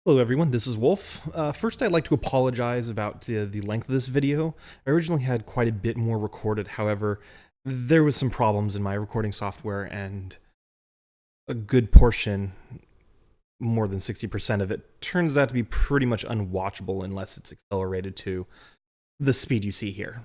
Hello everyone, this is Wolf. First I'd like to apologize about the length of this video. I originally had quite a bit more recorded, however, there was some problems in my recording software and a good portion, more than 60% of it, turns out to be pretty much unwatchable unless it's accelerated to the speed you see here.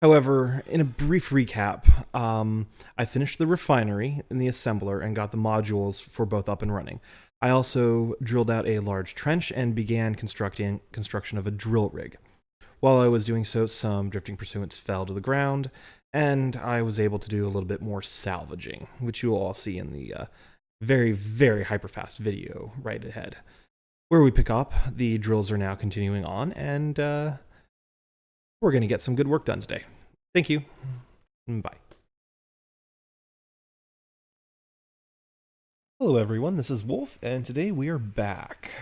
However, in a brief recap, I finished the refinery and the assembler and got the modules for both up and running. I also drilled out a large trench and began construction of a drill rig. While I was doing so, some drifting pursuits fell to the ground, and I was able to do a little bit more salvaging, which you will all see in the very, very hyper-fast video right ahead. Where we pick up, the drills are now continuing on, and we're going to get some good work done today. Thank you. Bye. Hello everyone, this is Wolf, and today we are back.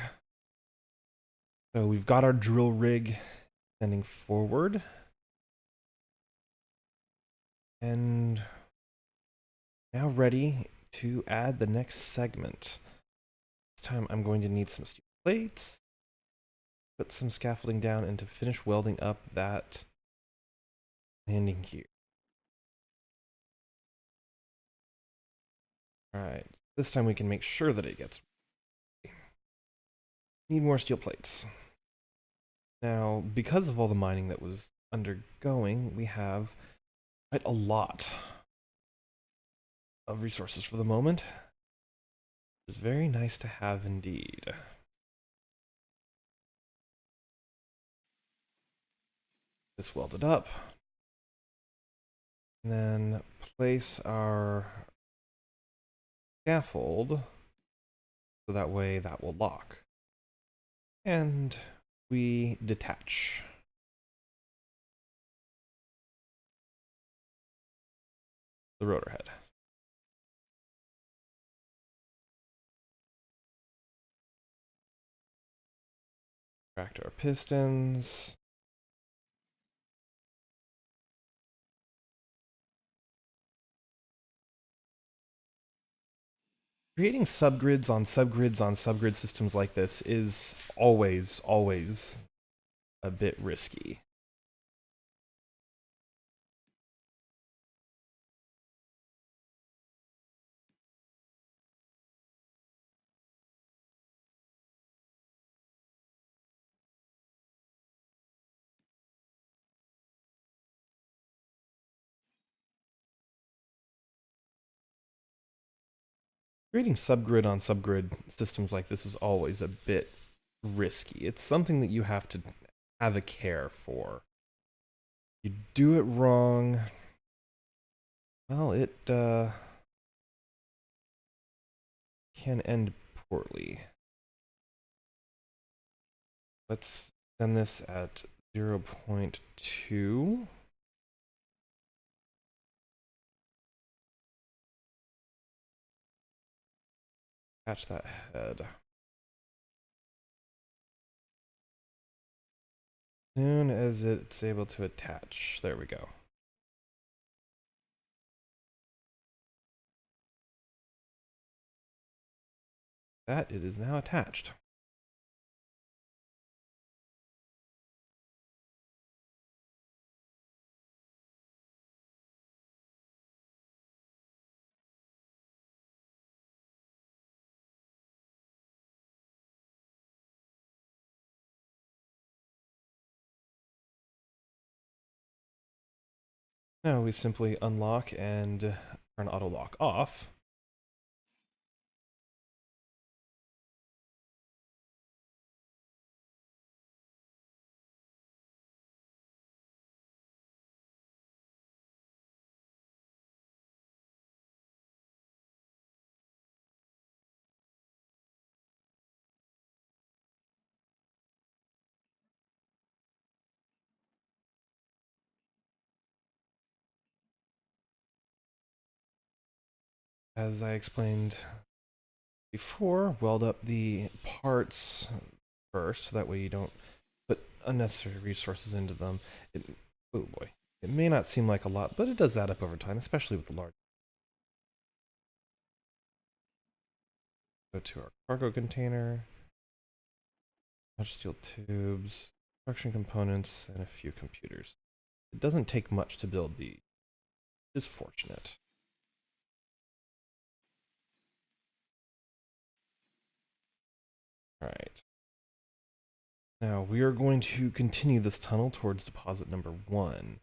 So we've got our drill rig extending forward. And now ready to add the next segment. This time I'm going to need some steel plates, put some scaffolding down, and to finish welding up that landing gear. Alright, this time we can make sure that it gets ready. Need more steel plates. Now, because of all the mining that was undergoing, we have quite a lot of resources for the moment. It's very nice to have indeed. This welded up. And then place our scaffold so that way that will lock. And we detach. The rotor head. Retract our pistons. Creating subgrids on subgrids on subgrid systems like this is always a bit risky. Creating subgrid on subgrid systems like this is always a bit risky. It's something that you have to have a care for. You do it wrong, well, it can end poorly. Let's send this at 0.2. Attach that head. Soon as it's able to attach. There we go. That it is now attached. Now we simply unlock and turn auto lock off. As I explained before, weld up the parts first, so that way you don't put unnecessary resources into them. Oh boy. It may not seem like a lot, but it does add up over time, especially with the large. Go to our cargo container. Large steel tubes, construction components, and a few computers. It doesn't take much to build these. It's fortunate. Alright. Now we are going to continue this tunnel towards deposit number 1.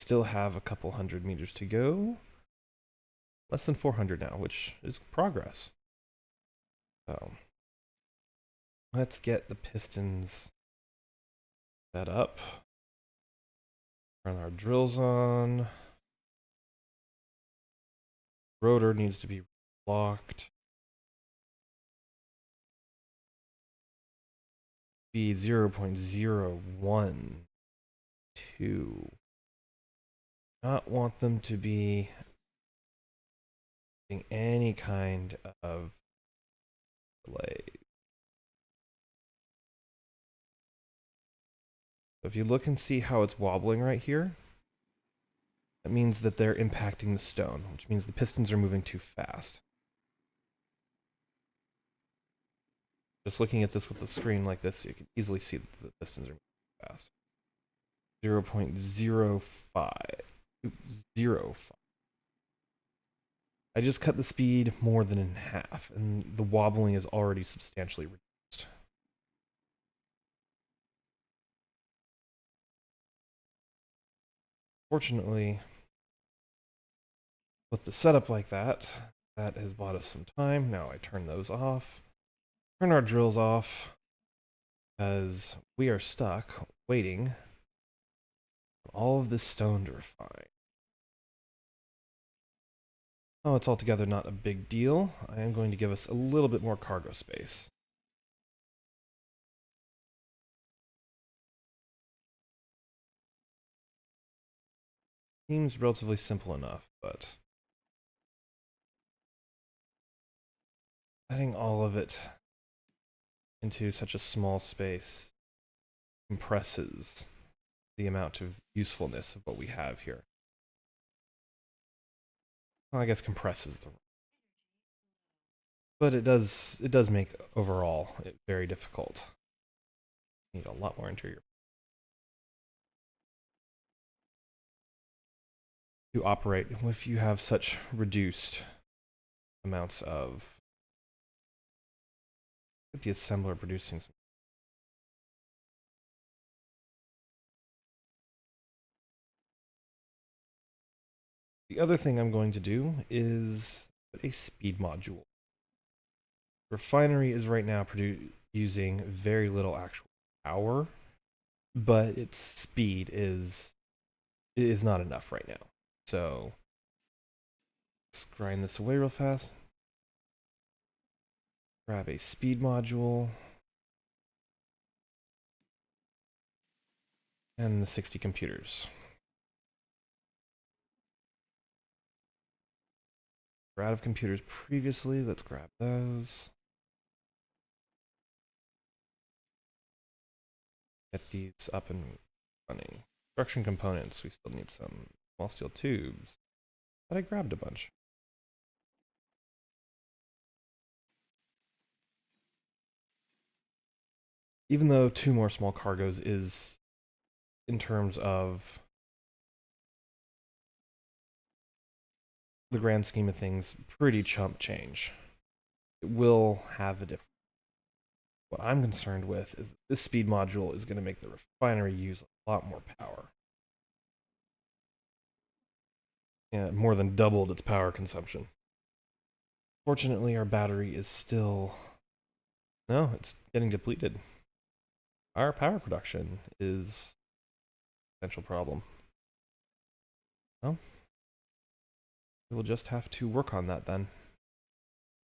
Still have a couple hundred meters to go. Less than 400 now, which is progress. So let's get the pistons set up. Turn our drills on. Rotor needs to be locked. Speed 0.012. Not want them to be any kind of delay. So if you look and see how it's wobbling right here, that means that they're impacting the stone, which means the pistons are moving too fast. Just looking at this with the screen like this, you can easily see that the pistons are moving too fast. 0.05. 0.05. I just cut the speed more than in half, and the wobbling is already substantially reduced. Fortunately, with the setup like that, that has bought us some time. Now I turn those off. Turn our drills off, as we are stuck waiting for all of this stone to refine. Oh, it's altogether not a big deal. I am going to give us a little bit more cargo space. Seems relatively simple enough, but adding all of it into such a small space compresses the amount of usefulness of what we have here. Well, I guess compresses the, but it does make overall it very difficult. Need a lot more interior to operate if you have such reduced amounts of the assembler producing some. The other thing I'm going to do is put a speed module. Refinery is right now using very little actual power, but its speed is not enough right now. So let's grind this away real fast. Grab a speed module. And the 60 computers. We're out of computers previously. Let's grab those. Get these up and running. Construction components. We still need some small steel tubes. But I grabbed a bunch. Even though 2 more small cargoes is, in terms of the grand scheme of things, pretty chump change. It will have a difference. What I'm concerned with is this speed module is going to make the refinery use a lot more power. Yeah, more than doubled its power consumption. Fortunately, our battery is still... No, it's getting depleted. Our power production is a potential problem. Well, we'll just have to work on that then.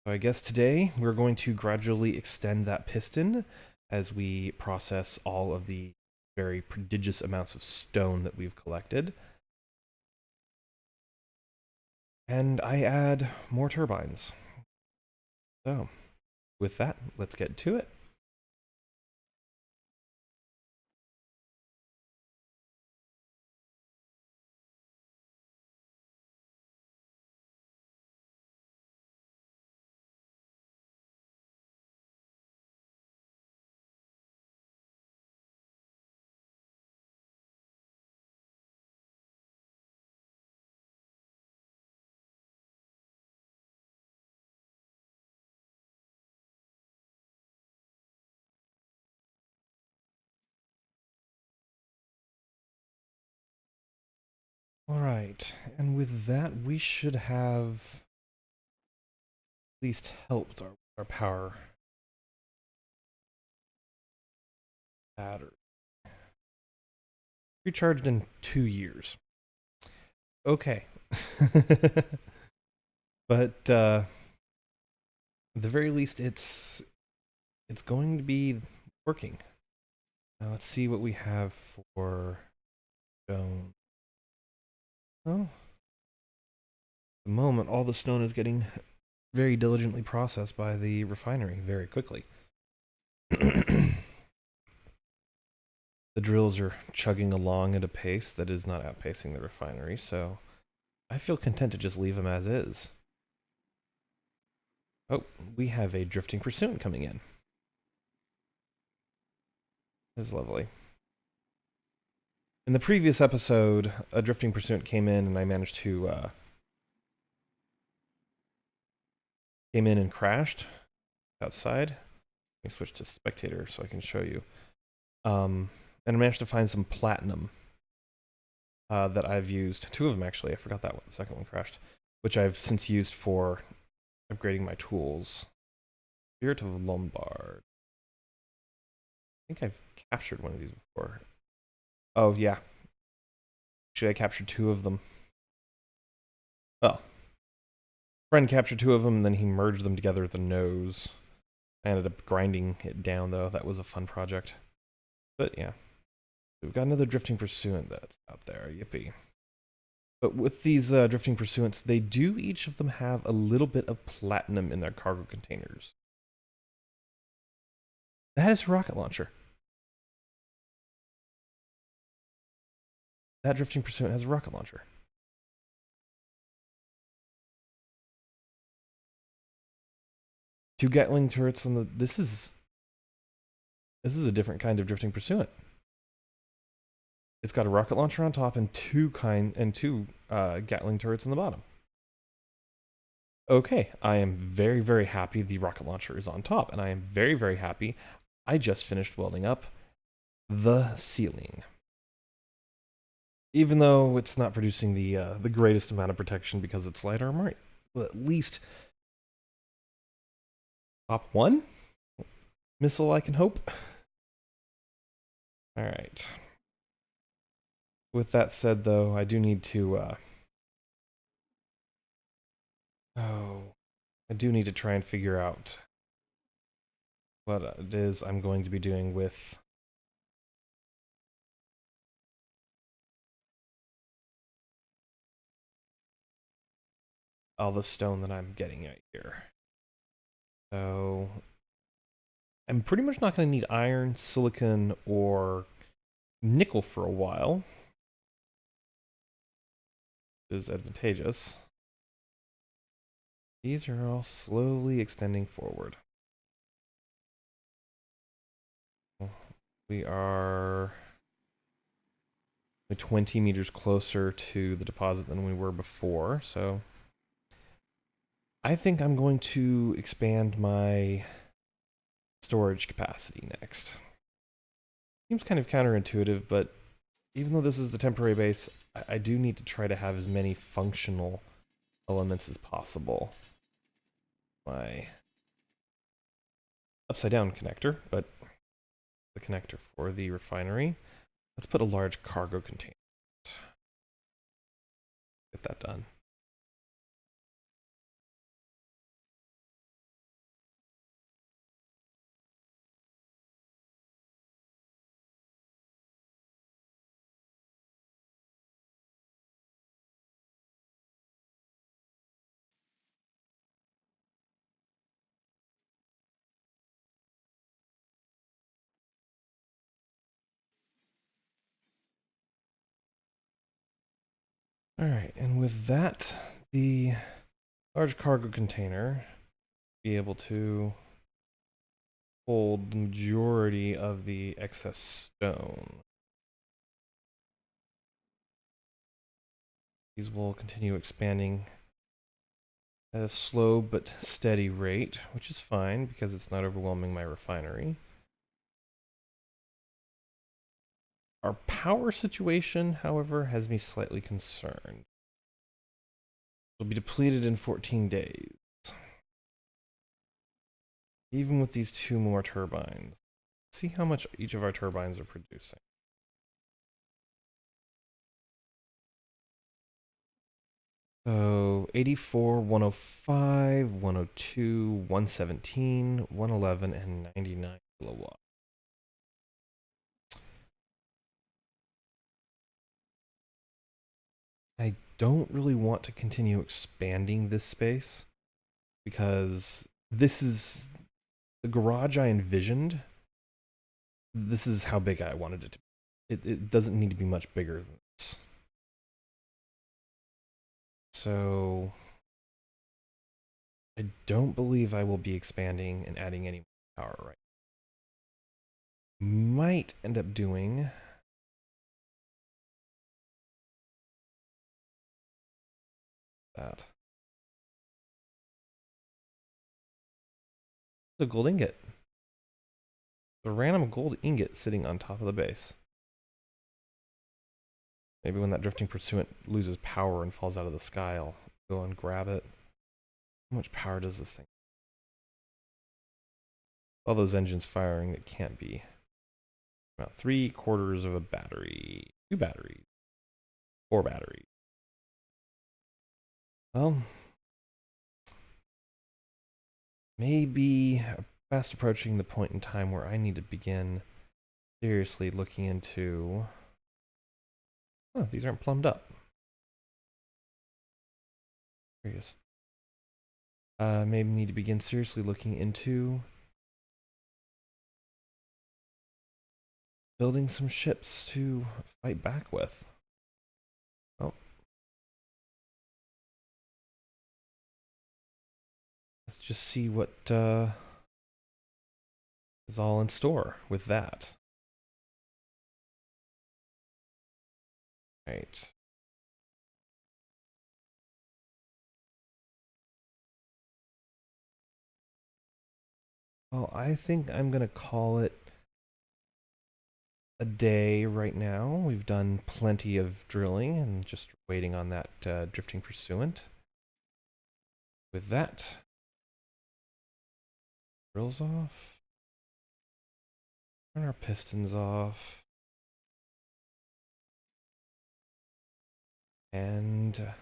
So I guess today we're going to gradually extend that piston as we process all of the very prodigious amounts of stone that we've collected. And I add more turbines. So, with that, let's get to it. All right, and with that, we should have at least helped our power battery. Recharged in 2 years. Okay. But at the very least, it's going to be working. Now let's see what we have for stone. Well, at the moment, all the stone is getting very diligently processed by the refinery very quickly. The drills are chugging along at a pace that is not outpacing the refinery, so I feel content to just leave them as is. Oh, we have a drifting pursuit coming in. This is lovely. In the previous episode, a drifting pursuit came in, and I managed to came in and crashed outside. Let me switch to spectator so I can show you. And I managed to find some platinum that I've used. Two of them actually. I forgot that one. The second one crashed, which I've since used for upgrading my tools. Spirit of Lombard. I think I've captured one of these before. Oh yeah. Actually, I captured two of them. Oh. Friend captured two of them, and then he merged them together at the nose. I ended up grinding it down, though. That was a fun project. But yeah. We've got another drifting pursuant that's out there. Yippee. But with these drifting pursuants, they do each of them have a little bit of platinum in their cargo containers. That is a rocket launcher. That drifting pursuant has a rocket launcher. Two Gatling turrets on the. This is a different kind of drifting pursuant. It's got a rocket launcher on top and two Gatling turrets on the bottom. Okay, I am very, very happy the rocket launcher is on top, and I am very, very happy I just finished welding up the ceiling. Even though it's not producing the greatest amount of protection because it's light armor, well, at least top one missile I can hope. All right. With that said, though, I do need to. I do need to try and figure out what it is I'm going to be doing with all the stone that I'm getting out here. So I'm pretty much not going to need iron, silicon, or nickel for a while, which is advantageous. These are all slowly extending forward. We are 20 meters closer to the deposit than we were before, so I think I'm going to expand my storage capacity next. Seems kind of counterintuitive, but even though this is the temporary base, I do need to try to have as many functional elements as possible. My upside down connector, but the connector for the refinery. Let's put a large cargo container. Get that done. All right, and with that, the large cargo container be able to hold the majority of the excess stone. These will continue expanding at a slow but steady rate, which is fine because it's not overwhelming my refinery. Our power situation, however, has me slightly concerned. It'll be depleted in 14 days. Even with these 2 more turbines. See how much each of our turbines are producing. So 84, 105, 102, 117, 111, and 99 kilowatt. I don't really want to continue expanding this space because this is the garage I envisioned. This is how big I wanted it to be. It doesn't need to be much bigger than this. So I don't believe I will be expanding and adding any power right now. Might end up doing that. The gold ingot. A random gold ingot sitting on top of the base. Maybe when that drifting pursuant loses power and falls out of the sky, I'll go and grab it. How much power does this thing? All those engines firing, it can't be. About 3/4 of a battery. 2 batteries. 4 batteries. Well, maybe fast approaching the point in time where I need to begin seriously looking into... Oh, these aren't plumbed up. Curious. Maybe need to begin seriously looking into building some ships to fight back with. Oh. Let's just see what is all in store with that. Right. Well, I think I'm going to call it a day right now. We've done plenty of drilling and just waiting on that drifting pursuant. With that, drills off. Turn our pistons off. And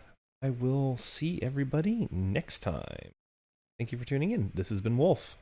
I will see everybody next time. Thank you for tuning in. This has been Wolf.